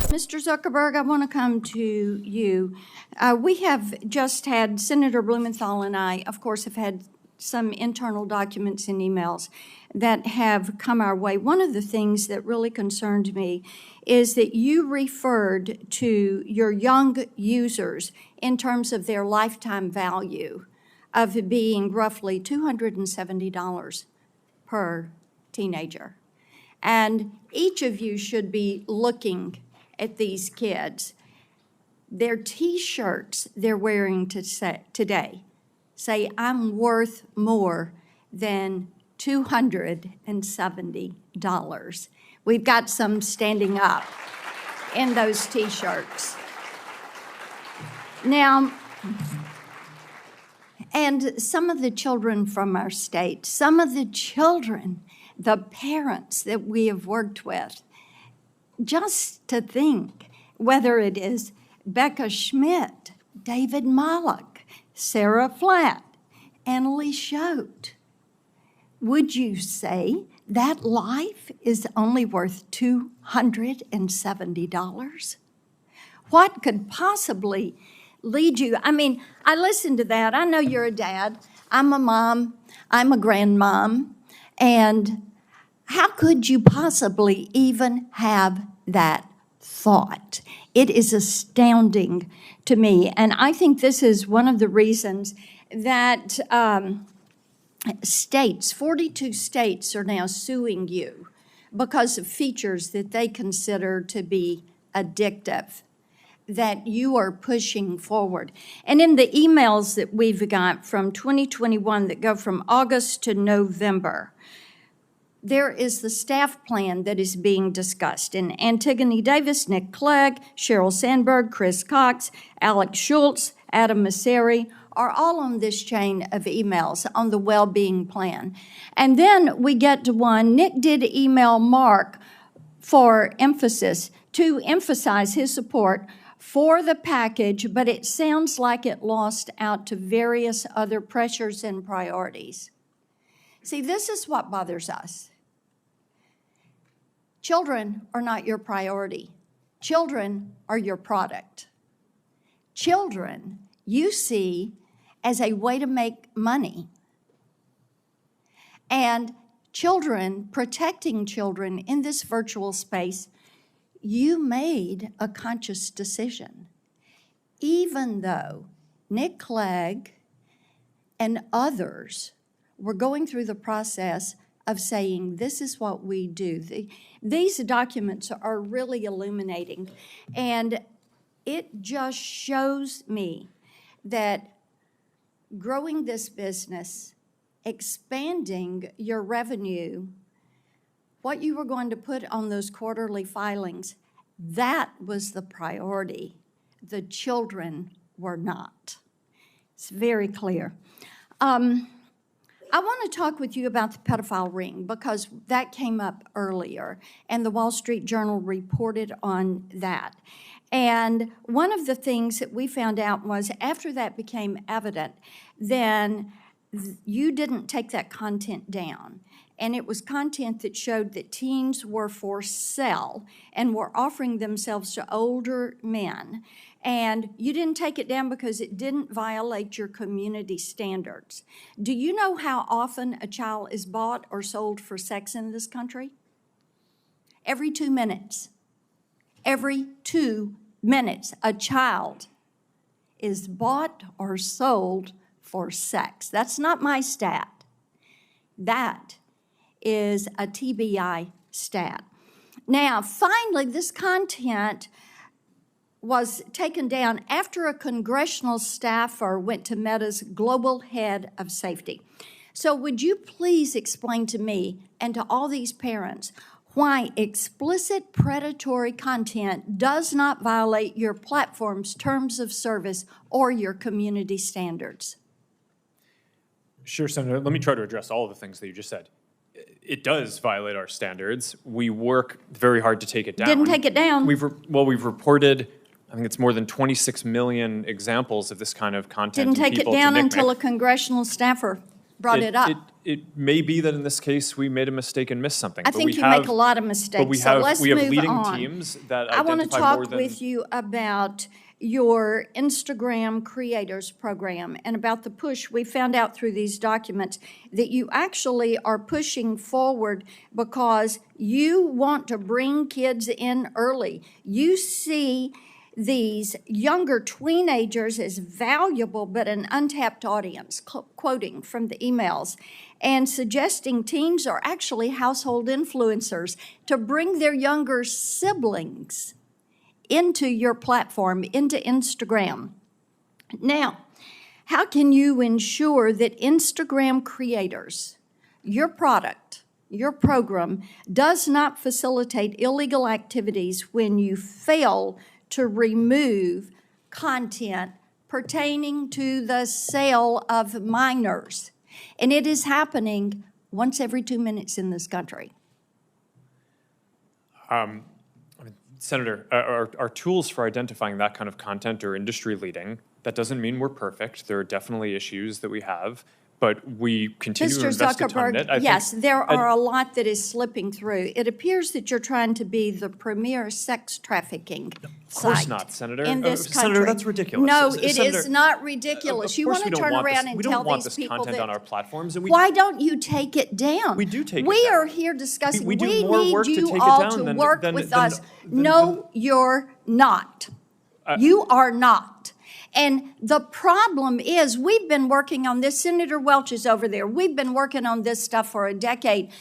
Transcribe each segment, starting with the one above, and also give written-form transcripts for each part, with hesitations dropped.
Mr. Zuckerberg, I want to come to you. We have just had, Senator Blumenthal and I, of course, have had some internal documents and emails that have come our way. One of the things that really concerned me is that you referred to your young users in terms of their lifetime value of being roughly $270 per teenager. And each of you should be looking at these kids. Their T-shirts they're wearing today say, I'm worth more than $270. We've got some standing up in those T-shirts. Now, and some of the children from our state, some of the children, the parents that we have worked with, just to think, whether it is Becca Schmidt, David Mollick, Sarah Flatt, Annalie Schote, would you say that life is only worth $270? What could possibly lead you? I mean, I listened to that. I know you're a dad. I'm a mom. I'm a grandmom. And how could you possibly even have that thought? It is astounding to me. And I think this is one of the reasons that states, 42 states, are now suing you because of features that they consider to be addictive, that you are pushing forward. And in the emails that we've got from 2021 that go from August to November, there is the staff plan that is being discussed. And Antigone Davis, Nick Clegg, Sheryl Sandberg, Chris Cox, Alex Schultz, Adam Masseri are all on this chain of emails on the well-being plan. And then we get to one, Nick did email Mark for emphasis, to emphasize his support for the package, but it sounds like it lost out to various other pressures and priorities. See, this is what bothers us. Children are not your priority. Children are your product. Children you see as a way to make money. And children, protecting children in this virtual space, you made a conscious decision. Even though Nick Clegg and others were going through the process of saying, this is what we do. These documents are really illuminating. And it just shows me that growing this business, expanding your revenue, what you were going to put on those quarterly filings, that was the priority. The children were not. It's very clear. I want to talk with you about the pedophile ring because that came up earlier, and the Wall Street Journal reported on that. And one of the things that we found out was after that became evident, then you didn't take that content down. And it was content that showed that teens were for sale and were offering themselves to older men. And you didn't take it down because it didn't violate your community standards. Do you know how often a child is bought or sold for sex in this country? Every 2 minutes. Every 2 minutes, a child is bought or sold for sex. That's not my stat. That is a TBI stat. Now, finally, this content was taken down after a congressional staffer went to Meta's global head of safety. So would you please explain to me and to all these parents why explicit predatory content does not violate your platform's terms of service or your community standards? Sure, Senator. Let me try to address all of the things that you just said. It does violate our standards. We work very hard to take it down. Didn't take it down. We've reported, I think it's more than 26 million examples of this kind of content. Didn't take it down until a congressional staffer brought it up. it may be that in this case, we made a mistake and missed something. I think you make a lot of mistakes, But we so have, let's we have move leading on. teams that I want to identify more talk than. with you about your Instagram Creators Program and about the push. We found out through these documents that you actually are pushing forward because you want to bring kids in early. You see these younger teenagers as valuable but an untapped audience, quoting from the emails, and suggesting teens are actually household influencers to bring their younger siblings into your platform, into Instagram. Now, how can you ensure that Instagram creators, your product, your program, does not facilitate illegal activities when you fail to remove content pertaining to the sale of minors? And it is happening once every 2 minutes in this country. Senator, our tools for identifying that kind of content are industry leading. That doesn't mean we're perfect. There are definitely issues that we have, but we continue to invest a ton in it. Mr. Zuckerberg, yes, there are a lot that is slipping through. It appears that you're trying to be the premier sex trafficking Of course site not, Senator. in this country. Senator, that's ridiculous. No, it Senator, is not ridiculous. You want to turn around and tell these people content that. on our platforms, and Why don't you take it down? We do take it We down. are here discussing. We do more work to need take you it all down to than- work than- with than- us. than- No, you're not. You are not. And the problem is, we've been working on this. Senator Welch is over there. We've been working on this stuff for a decade.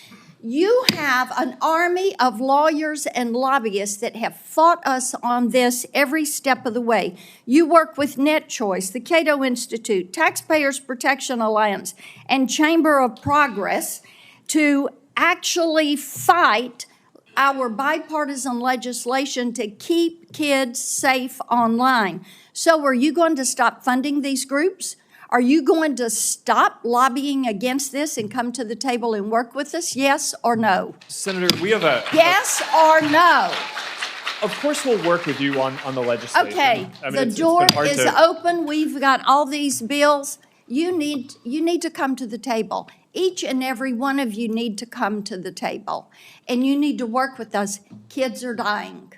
You have an army of lawyers and lobbyists that have fought us on this every step of the way. You work with NetChoice, the Cato Institute, Taxpayers Protection Alliance, and Chamber of Progress to actually fight our bipartisan legislation to keep kids safe online. So are you going to stop funding these groups? Are you going to stop lobbying against this and come to the table and work with us? Yes or no? Senator, we have a... Yes or no? Of course we'll work with you on the legislation. Okay, I mean, the it's door been hard is to- open. We've got all these bills. You need to come to the table. Each and every one of you need to come to the table. And you need to work with us. Kids are dying.